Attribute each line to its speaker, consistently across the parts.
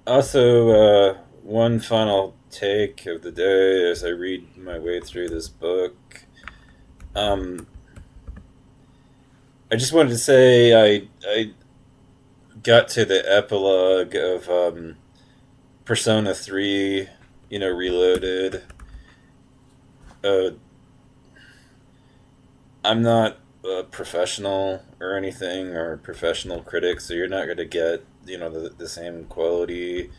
Speaker 1: Also, one final take of the day as I read my way through this book. Um, I just wanted to say I got to the epilogue of Persona 3, Reloaded. Uh, I'm not a professional or anything or professional critic, so you're not going to get, the same quality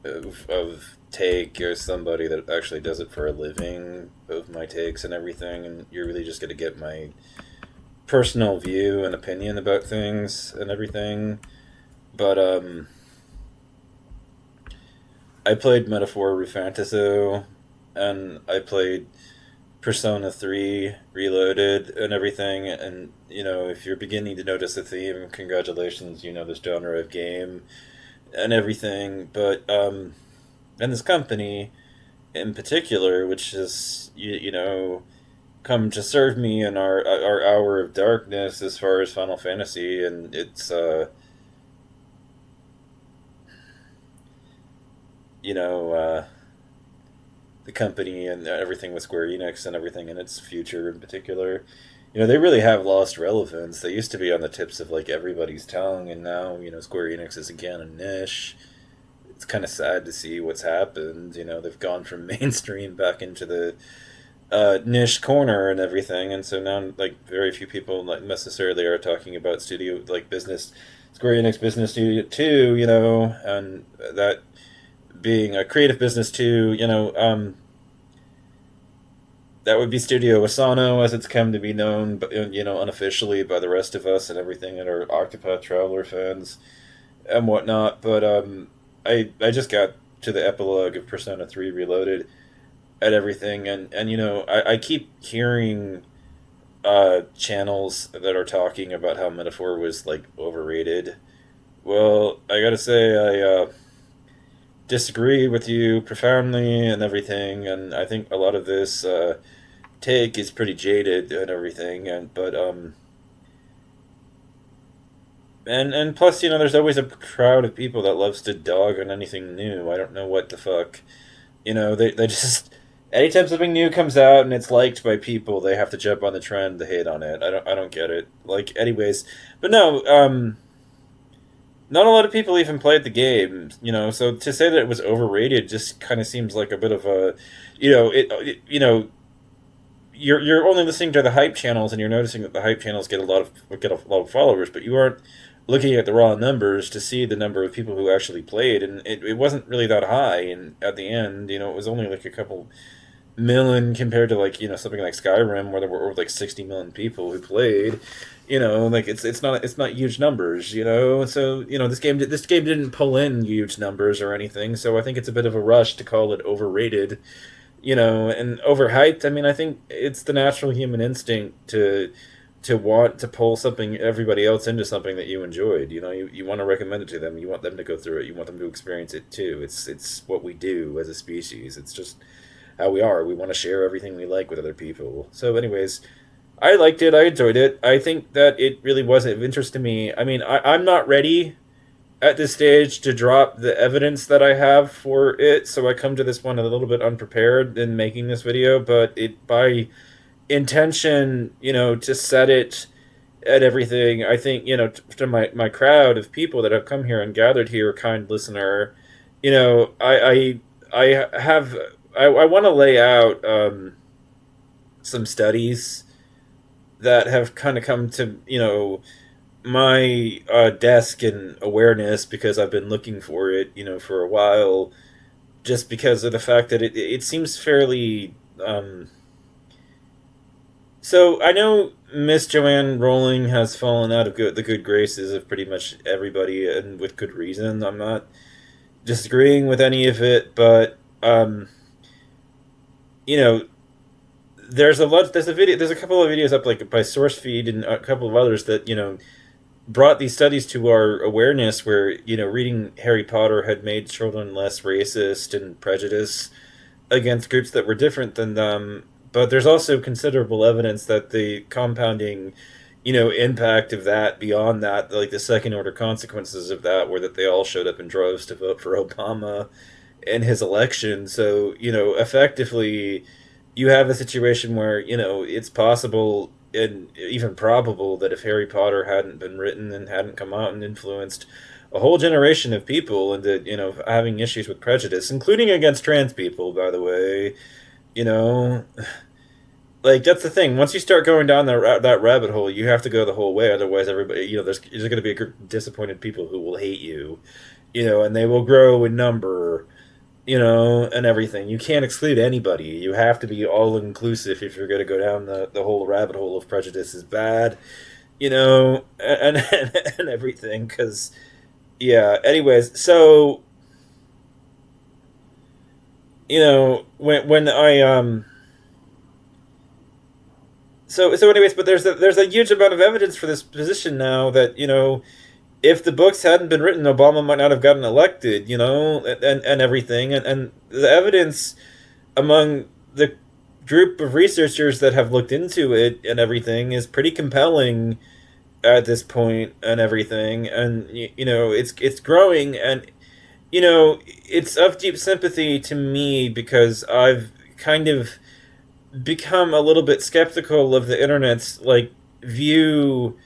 Speaker 1: of take as somebody that actually does it for a living of my takes and everything, and you're really just going to get my personal view and opinion about things and everything. But I played Metaphor Refantazio, and I played Persona 3 Reloaded and everything, and if you're beginning to notice a theme, congratulations, you know this genre of game and everything. But and this company in particular, which is come to serve me in our hour of darkness as far as Final Fantasy, and it's you know the company and everything with Square Enix and everything in its future in particular. They really have lost relevance. They used to be on the tips of like everybody's tongue, and now Square Enix is again a niche. It's kind of sad to see what's happened. They've gone from mainstream back into the niche corner and everything, and so now like very few people like necessarily are talking about studio like business, Square Enix Business Studio 2, and that being a creative business too. That would be Studio Asano as it's come to be known, but unofficially by the rest of us and everything that are Octopath Traveler fans and whatnot. But I just got to the epilogue of Persona 3 Reloaded at everything, and I keep hearing channels that are talking about how Metaphor was like overrated. Well, I gotta say I disagree with you profoundly and everything, and I think a lot of this take is pretty jaded and everything, and plus there's always a crowd of people that loves to dog on anything new. I don't know what the fuck. They just anytime something new comes out and it's liked by people, they have to jump on the trend to hate on it. I don't get it. Like anyways, but no, not a lot of people even played the game. So to say that it was overrated just kind of seems like a bit of a, you're only listening to the hype channels and you're noticing that the hype channels get a lot of followers, but you aren't looking at the raw numbers to see the number of people who actually played, and it wasn't really that high. And at the end, it was only like a couple million compared to like something like Skyrim where there were over like 60 million people who played. Like it's not huge numbers. So this game didn't pull in huge numbers or anything. So I think it's a bit of a rush to call it overrated. And overhyped. I mean, I think it's the natural human instinct to want to pull something everybody else into something that you enjoyed. You want to recommend it to them. You want them to go through it. You want them to experience it too. It's what we do as a species. It's just how we are. We want to share everything we like with other people. So, anyways, I liked it. I enjoyed it. I think that it really was of interest to me. I mean, I'm not ready at this stage to drop the evidence that I have for it, so I come to this one a little bit unprepared in making this video, but it by intention, to set it at everything. I think, to my crowd of people that have come here and gathered here, kind listener, I have I want to lay out some studies that have kind of come to my desk and awareness because I've been looking for it for a while, just because of the fact that it seems fairly so I know Miss Joanne Rowling has fallen out of the good graces of pretty much everybody, and with good reason. I'm not disagreeing with any of it, but you know there's a couple of videos up like by SourceFeed and a couple of others that brought these studies to our awareness where reading Harry Potter had made children less racist and prejudiced against groups that were different than them. But there's also considerable evidence that the compounding impact of that beyond that, like the second order consequences of that were that they all showed up in droves to vote for Obama in his election. So, effectively, you have a situation where, it's possible and even probable that if Harry Potter hadn't been written and hadn't come out and influenced a whole generation of people into, having issues with prejudice, including against trans people, by the way, you know, like that's the thing. Once you start going down that rabbit hole, you have to go the whole way. Otherwise, everybody, there's going to be a group of disappointed people who will hate you, and they will grow in number, and everything. You can't exclude anybody. You have to be all inclusive if you're going to go down the whole rabbit hole of prejudice is bad, and everything. Because, yeah. Anyways, so when I so anyways, but there's a huge amount of evidence for this position now that if the books hadn't been written, Obama might not have gotten elected, and everything. And the evidence among the group of researchers that have looked into it and everything is pretty compelling at this point and everything. And, it's growing. And, it's of deep sympathy to me because I've kind of become a little bit skeptical of the internet's, like, view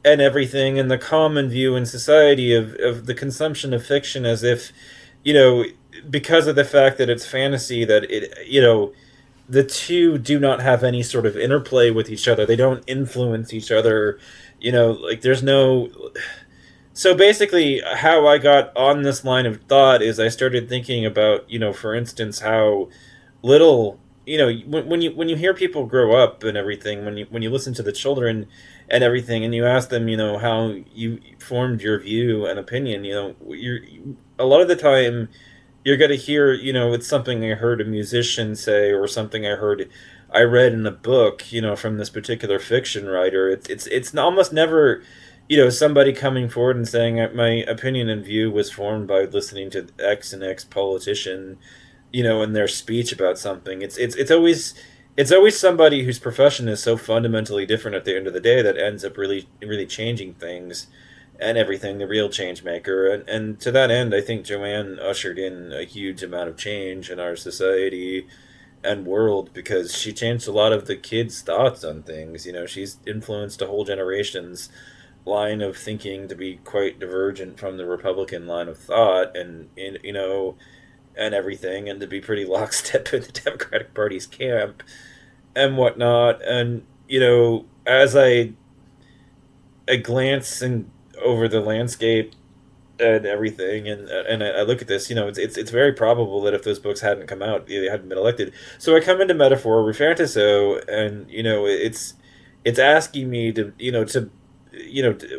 Speaker 1: and everything, and the common view in society of the consumption of fiction as if, because of the fact that it's fantasy, that the two do not have any sort of interplay with each other. They don't influence each other, like there's no. So basically, how I got on this line of thought is I started thinking about, for instance, how little, when you hear people grow up and everything, when you listen to the children and everything, and you ask them, how you formed your view and opinion, you're a lot of the time you're going to hear, it's something I heard a musician say or something I read in a book, from this particular fiction writer. It's almost never, somebody coming forward and saying my opinion and view was formed by listening to X and X politician, in their speech about something. It's always somebody whose profession is so fundamentally different at the end of the day that ends up really really changing things and everything, the real change maker. And to that end, I think Joanne ushered in a huge amount of change in our society and world because she changed a lot of the kids' thoughts on things. She's influenced a whole generation's line of thinking to be quite divergent from the Republican line of thought, and and everything, and to be pretty lockstep in the Democratic Party's camp and whatnot. And as I glance over the landscape and everything, and I look at this, it's very probable that if those books hadn't come out, they hadn't been elected. So I come into metaphor refantazio, and it's asking me to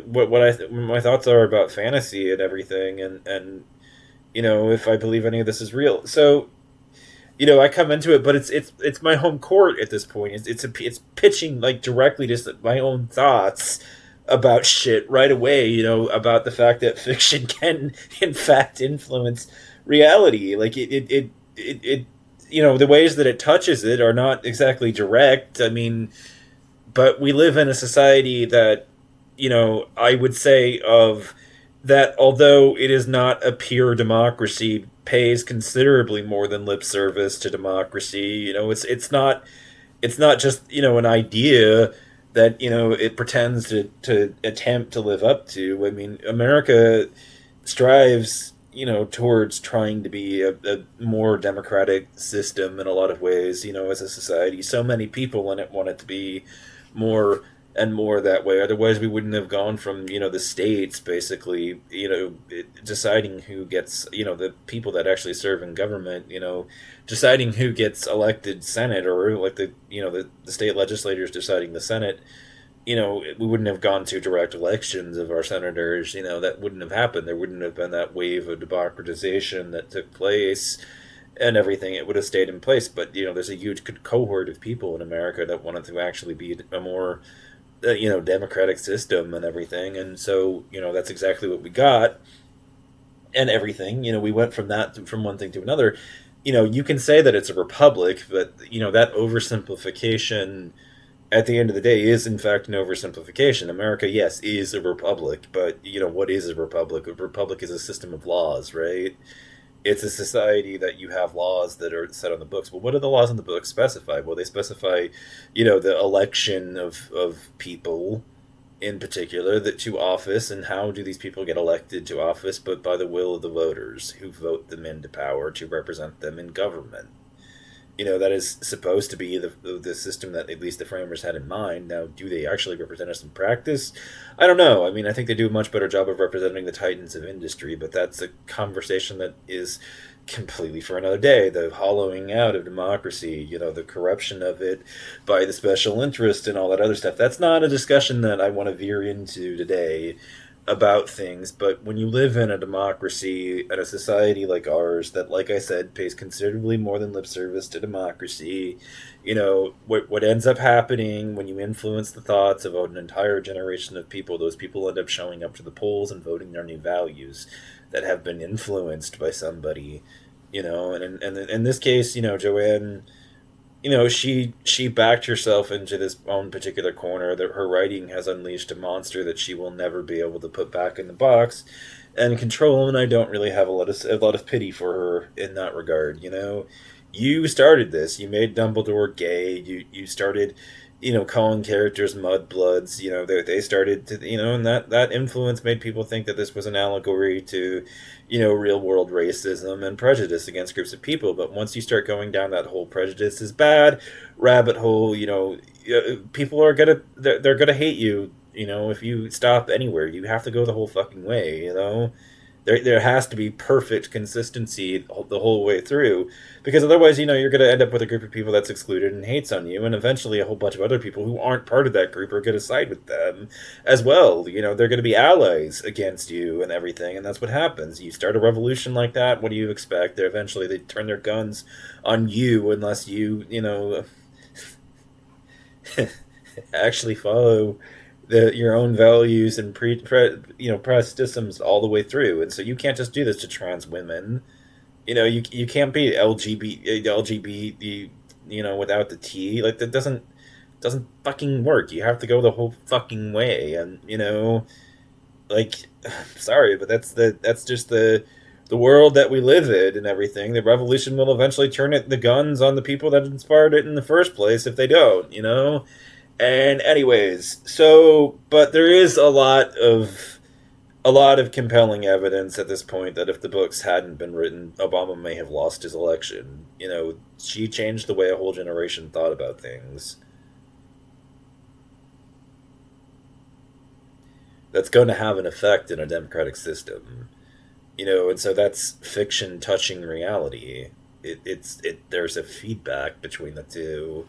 Speaker 1: what my thoughts are about fantasy and everything, and if I believe any of this is real. So I come into it, but it's my home court at this point. It's pitching like directly just my own thoughts about shit right away. About the fact that fiction can in fact influence reality. Like it the ways that it touches it are not exactly direct. I mean, but we live in a society that I would say of that, although it is not a pure democracy, pays considerably more than lip service to democracy. It's not just an idea that it pretends to attempt to live up to. I mean, America strives towards trying to be a more democratic system in a lot of ways. As a society, so many people in it want it to be more and more that way. Otherwise, we wouldn't have gone from the states basically deciding who gets the people that actually serve in government, deciding who gets elected Senate, or like the state legislators deciding the Senate. We wouldn't have gone to direct elections of our senators. That wouldn't have happened. There wouldn't have been that wave of democratization that took place and everything. It would have stayed in place. But there's a huge cohort of people in America that wanted to actually be a more democratic system and everything. And so that's exactly what we got and everything. We went from one thing to another. You can say that it's a republic, but that oversimplification at the end of the day is in fact an oversimplification. America, yes, is a republic, but what is a republic? A republic is a system of laws, right? It's a society that you have laws that are set on the books. Well, what do the laws on the books specify? Well, they specify, the election of people in particular that to office, and how do these people get elected to office but by the will of the voters who vote them into power to represent them in government. That is supposed to be the system that at least the framers had in mind. Now, do they actually represent us in practice? I don't know. I mean, I think they do a much better job of representing the titans of industry, but that's a conversation that is completely for another day. The hollowing out of democracy, the corruption of it by the special interest and all that other stuff. That's not a discussion that I want to veer into today about things. But when you live in a democracy and a society like ours that, like I said, pays considerably more than lip service to democracy, what ends up happening when you influence the thoughts of an entire generation of people, those people end up showing up to the polls and voting their new values that have been influenced by somebody. And in this case, Joanne, she backed herself into this own particular corner. That her writing has unleashed a monster that she will never be able to put back in the box and control. And I don't really have a lot of pity for her in that regard. You started this. You made Dumbledore gay. You started, calling characters mudbloods. They started to, and that influence made people think that this was an allegory to, real world racism and prejudice against groups of people. But once you start going down that whole prejudice is bad rabbit hole, people are they're gonna hate you. If you stop anywhere, you have to go the whole fucking way. There has to be perfect consistency the whole way through, because otherwise, you're going to end up with a group of people that's excluded and hates on you, and eventually a whole bunch of other people who aren't part of that group are going to side with them as well. They're going to be allies against you and everything, and that's what happens. You start a revolution like that, what do you expect? They turn their guns on you unless you, actually follow your own values and press systems all the way through. And so you can't just do this to trans women. You can't be LGBT without the T. Like, that doesn't fucking work. You have to go the whole fucking way. And like, sorry, but that's just the world that we live in and everything. The revolution will eventually turn the guns on the people that inspired it in the first place if they don't. And anyways, but there is a lot of compelling evidence at this point that if the books hadn't been written, Obama may have lost his election. She changed the way a whole generation thought about things. That's going to have an effect in a democratic system. And so that's fiction touching reality. There's a feedback between the two.